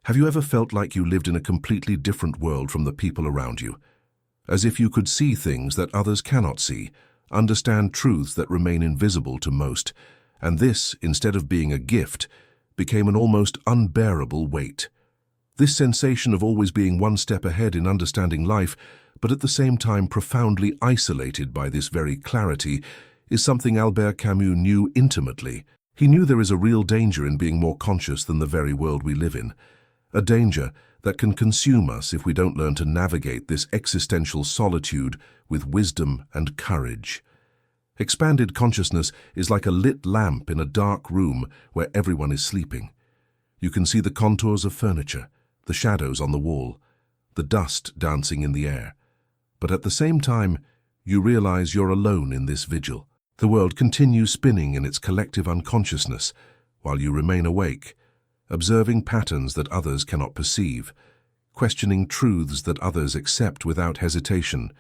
Have you ever felt like you lived in a completely different world from the people around you? As if you could see things that others cannot see, understand truths that remain invisible to most, and this, instead of being a gift, became an almost unbearable weight. This sensation of always being one step ahead in understanding life, but at the same time profoundly isolated by this very clarity, is something Albert Camus knew intimately. He knew there is a real danger in being more conscious than the very world we live in, a danger that can consume us if we don't learn to navigate this existential solitude with wisdom and courage. Expanded consciousness is like a lit lamp in a dark room where everyone is sleeping. You can see the contours of furniture, the shadows on the wall, the dust dancing in the air. But at the same time, you realize you're alone in this vigil. The world continues spinning in its collective unconsciousness while you remain awake, observing patterns that others cannot perceive, questioning truths that others accept without hesitation,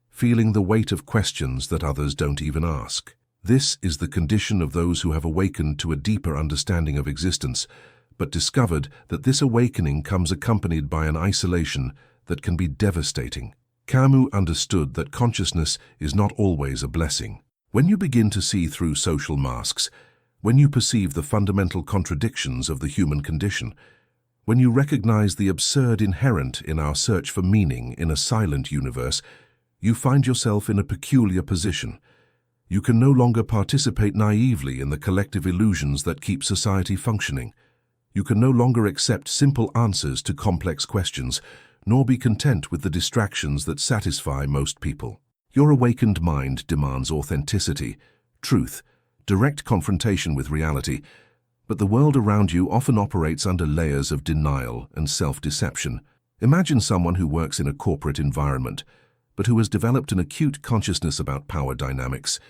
feeling the weight of questions that others don't even ask. This is the condition of those who have awakened to a deeper understanding of existence, but discovered that this awakening comes accompanied by an isolation that can be devastating. Camus understood that consciousness is not always a blessing. When you begin to see through social masks, when you perceive the fundamental contradictions of the human condition, when you recognize the absurd inherent in our search for meaning in a silent universe, you find yourself in a peculiar position. You can no longer participate naively in the collective illusions that keep society functioning. You can no longer accept simple answers to complex questions, nor be content with the distractions that satisfy most people. Your awakened mind demands authenticity, truth, direct confrontation with reality, but the world around you often operates under layers of denial and self-deception. Imagine someone who works in a corporate environment, but who has developed an acute consciousness about power dynamics,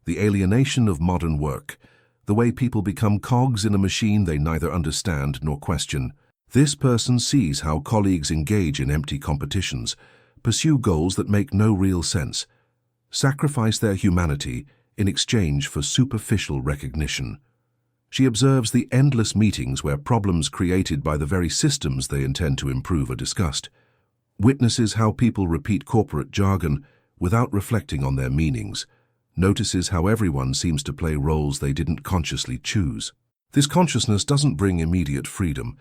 the alienation of modern work, the way people become cogs in a machine they neither understand nor question. This person sees how colleagues engage in empty competitions, pursue goals that make no real sense, sacrifice their humanity in exchange for superficial recognition. She observes the endless meetings where problems created by the very systems they intend to improve are discussed, witnesses how people repeat corporate jargon without reflecting on their meanings, notices how everyone seems to play roles they didn't consciously choose. This consciousness doesn't bring immediate freedom.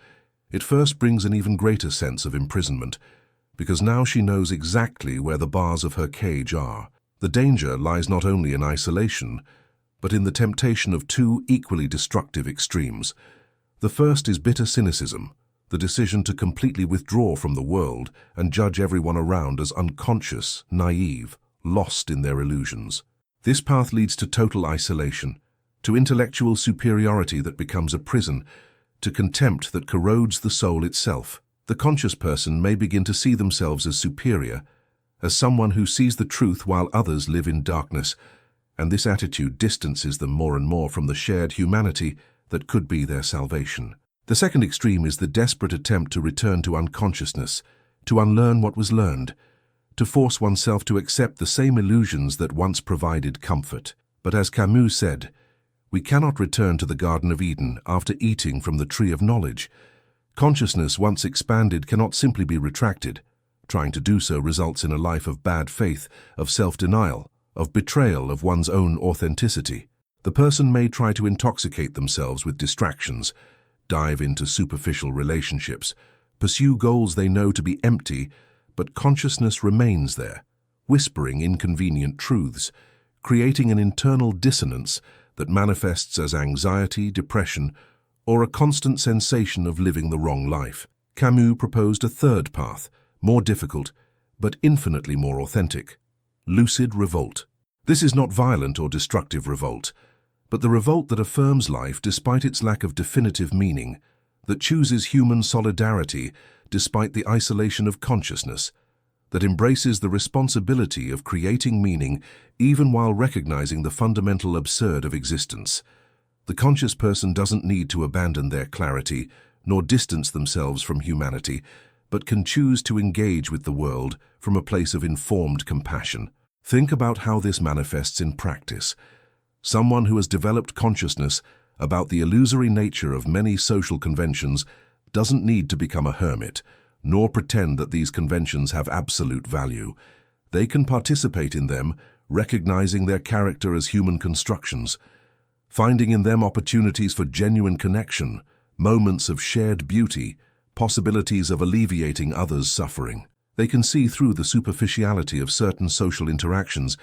It first brings an even greater sense of imprisonment, because now she knows exactly where the bars of her cage are. The danger lies not only in isolation, but in the temptation of two equally destructive extremes. The first is bitter cynicism, the decision to completely withdraw from the world and judge everyone around as unconscious, naive, lost in their illusions. This path leads to total isolation, to intellectual superiority that becomes a prison, to contempt that corrodes the soul itself. The conscious person may begin to see themselves as superior, as someone who sees the truth while others live in darkness, and this attitude distances them more and more from the shared humanity that could be their salvation. The second extreme is the desperate attempt to return to unconsciousness, to unlearn what was learned, to force oneself to accept the same illusions that once provided comfort. But as Camus said, we cannot return to the Garden of Eden after eating from the tree of knowledge. Consciousness, once expanded, cannot simply be retracted. Trying to do so results in a life of bad faith, of self-denial, of betrayal of one's own authenticity. The person may try to intoxicate themselves with distractions, dive into superficial relationships, pursue goals they know to be empty, but consciousness remains there, whispering inconvenient truths, creating an internal dissonance that manifests as anxiety, depression, or a constant sensation of living the wrong life. Camus proposed a third path, more difficult, but infinitely more authentic: lucid revolt. This is not violent or destructive revolt, but the revolt that affirms life despite its lack of definitive meaning, that chooses human solidarity despite the isolation of consciousness, that embraces the responsibility of creating meaning even while recognizing the fundamental absurd of existence. The conscious person doesn't need to abandon their clarity nor distance themselves from humanity, but can choose to engage with the world from a place of informed compassion. Think about how this manifests in practice. Someone who has developed consciousness about the illusory nature of many social conventions doesn't need to become a hermit, nor pretend that these conventions have absolute value. They can participate in them, recognizing their character as human constructions, finding in them opportunities for genuine connection, moments of shared beauty, possibilities of alleviating others' suffering. They can see through the superficiality of certain social interactions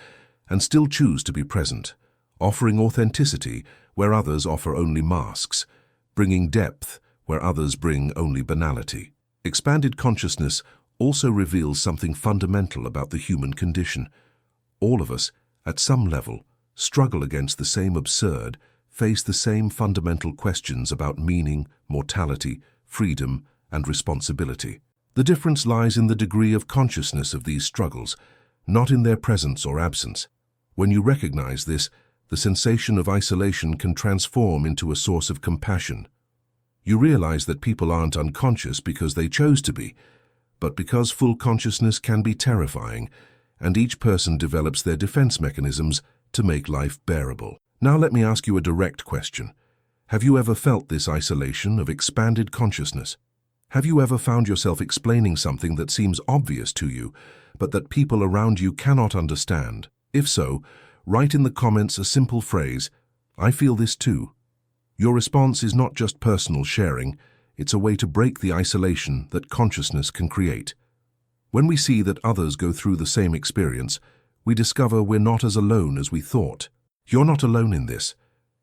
and still choose to be present, offering authenticity where others offer only masks, bringing depth where others bring only banality. Expanded consciousness also reveals something fundamental about the human condition. All of us, at some level, struggle against the same absurd, face the same fundamental questions about meaning, mortality, freedom, and responsibility. The difference lies in the degree of consciousness of these struggles, not in their presence or absence. When you recognize this, the sensation of isolation can transform into a source of compassion. You realize that people aren't unconscious because they chose to be, but because full consciousness can be terrifying, and each person develops their defense mechanisms to make life bearable. Now let me ask you a direct question. Have you ever felt this isolation of expanded consciousness? Have you ever found yourself explaining something that seems obvious to you, but that people around you cannot understand? If so, write in the comments a simple phrase, "I feel this too." Your response is not just personal sharing, it's a way to break the isolation that consciousness can create. When we see that others go through the same experience, we discover we're not as alone as we thought. You're not alone in this,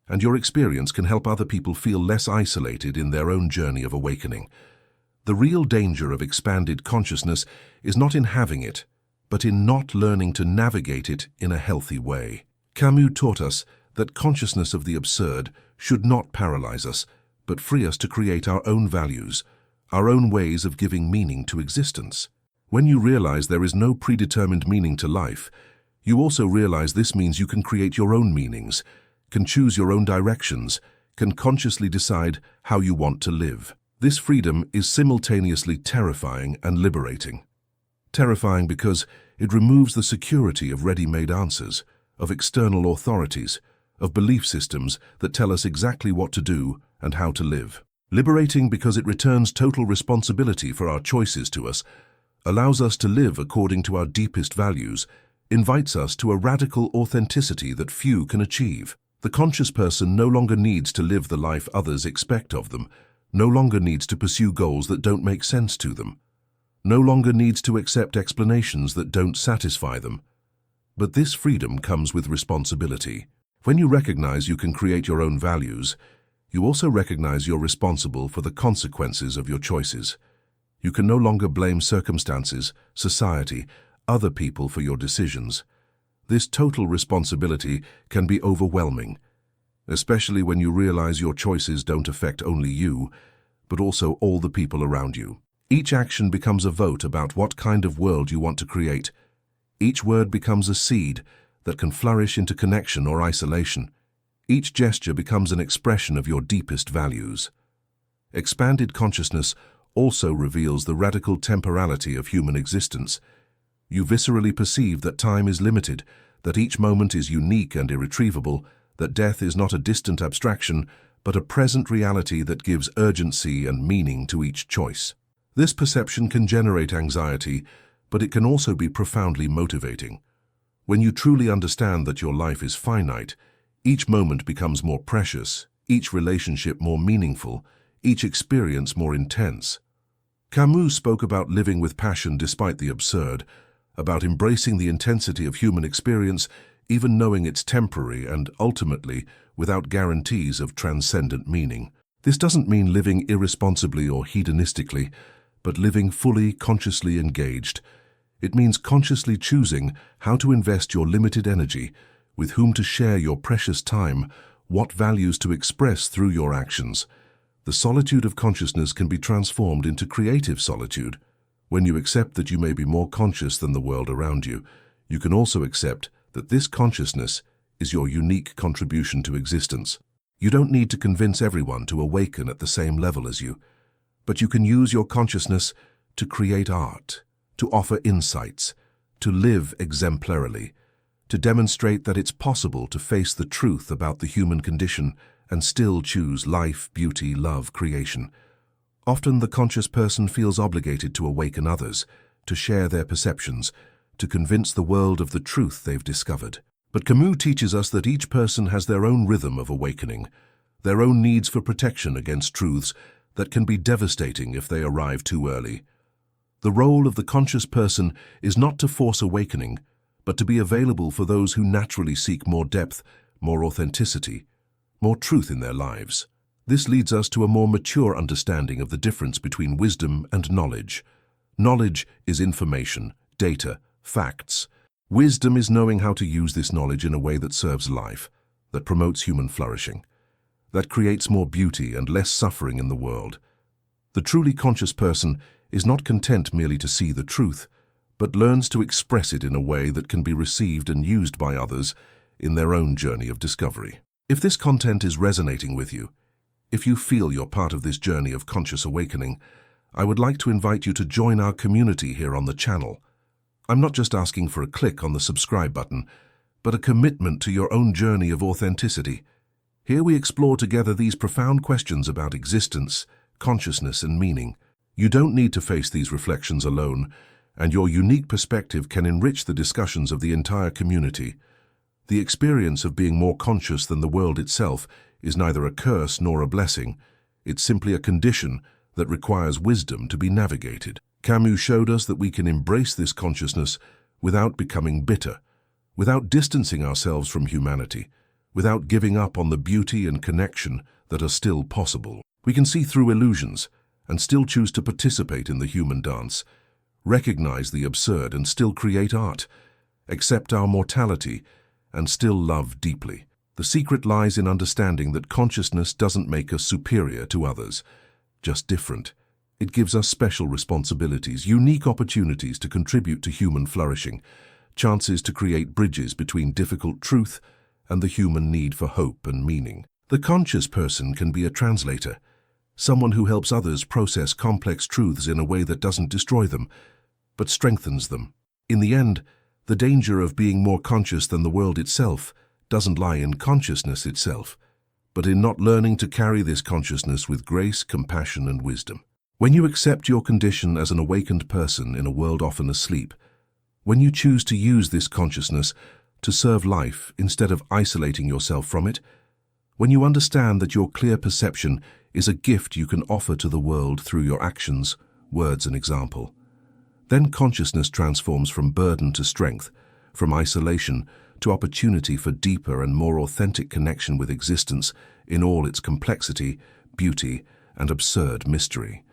and your experience can help other people feel less isolated in their own journey of awakening. The real danger of expanded consciousness is not in having it, but in not learning to navigate it in a healthy way. Camus taught us that consciousness of the absurd should not paralyze us, but free us to create our own values, our own ways of giving meaning to existence. When you realize there is no predetermined meaning to life, you also realize this means you can create your own meanings, can choose your own directions, can consciously decide how you want to live. This freedom is simultaneously terrifying and liberating. Terrifying because it removes the security of ready-made answers, of external authorities, of belief systems that tell us exactly what to do and how to live. Liberating because it returns total responsibility for our choices to us, allows us to live according to our deepest values, invites us to a radical authenticity that few can achieve. The conscious person no longer needs to live the life others expect of them, no longer needs to pursue goals that don't make sense to them, no longer needs to accept explanations that don't satisfy them. But this freedom comes with responsibility. When you recognize you can create your own values, you also recognize you're responsible for the consequences of your choices. You can no longer blame circumstances, society, other people for your decisions. This total responsibility can be overwhelming, especially when you realize your choices don't affect only you, but also all the people around you. Each action becomes a vote about what kind of world you want to create. Each word becomes a seed that can flourish into connection or isolation. Each gesture becomes an expression of your deepest values. Expanded consciousness also reveals the radical temporality of human existence. You viscerally perceive that time is limited, that each moment is unique and irretrievable, that death is not a distant abstraction, but a present reality that gives urgency and meaning to each choice. This perception can generate anxiety, but it can also be profoundly motivating. When you truly understand that your life is finite, each moment becomes more precious, each relationship more meaningful, each experience more intense. Camus spoke about living with passion despite the absurd, about embracing the intensity of human experience, even knowing it's temporary and, ultimately, without guarantees of transcendent meaning. This doesn't mean living irresponsibly or hedonistically, but living fully, consciously engaged. It means consciously choosing how to invest your limited energy, with whom to share your precious time, what values to express through your actions. The solitude of consciousness can be transformed into creative solitude. When you accept that you may be more conscious than the world around you, you can also accept that this consciousness is your unique contribution to existence. You don't need to convince everyone to awaken at the same level as you, but you can use your consciousness to create art, to offer insights, to live exemplarily, to demonstrate that it's possible to face the truth about the human condition and still choose life, beauty, love, creation. Often the conscious person feels obligated to awaken others, to share their perceptions, to convince the world of the truth they've discovered. But Camus teaches us that each person has their own rhythm of awakening, their own needs for protection against truths that can be devastating if they arrive too early. The role of the conscious person is not to force awakening, but to be available for those who naturally seek more depth, more authenticity, more truth in their lives. This leads us to a more mature understanding of the difference between wisdom and knowledge. Knowledge is information, data, facts. Wisdom is knowing how to use this knowledge in a way that serves life, that promotes human flourishing, that creates more beauty and less suffering in the world. The truly conscious person is not content merely to see the truth, but learns to express it in a way that can be received and used by others in their own journey of discovery. If this content is resonating with you, if you feel you're part of this journey of conscious awakening, I would like to invite you to join our community here on the channel. I'm not just asking for a click on the subscribe button, but a commitment to your own journey of authenticity. Here we explore together these profound questions about existence, consciousness, and meaning. You don't need to face these reflections alone, and your unique perspective can enrich the discussions of the entire community. The experience of being more conscious than the world itself is neither a curse nor a blessing. It's simply a condition that requires wisdom to be navigated. Camus showed us that we can embrace this consciousness without becoming bitter, without distancing ourselves from humanity, without giving up on the beauty and connection that are still possible. We can see through illusions and still choose to participate in the human dance, recognize the absurd and still create art, accept our mortality and still love deeply. The secret lies in understanding that consciousness doesn't make us superior to others, just different. It gives us special responsibilities, unique opportunities to contribute to human flourishing, chances to create bridges between difficult truth and the human need for hope and meaning. The conscious person can be a translator, someone who helps others process complex truths in a way that doesn't destroy them, but strengthens them. In the end, the danger of being more conscious than the world itself doesn't lie in consciousness itself, but in not learning to carry this consciousness with grace, compassion, and wisdom. When you accept your condition as an awakened person in a world often asleep, when you choose to use this consciousness to serve life instead of isolating yourself from it, when you understand that your clear perception is a gift you can offer to the world through your actions, words, and example, then consciousness transforms from burden to strength, from isolation to opportunity for deeper and more authentic connection with existence in all its complexity, beauty, and absurd mystery.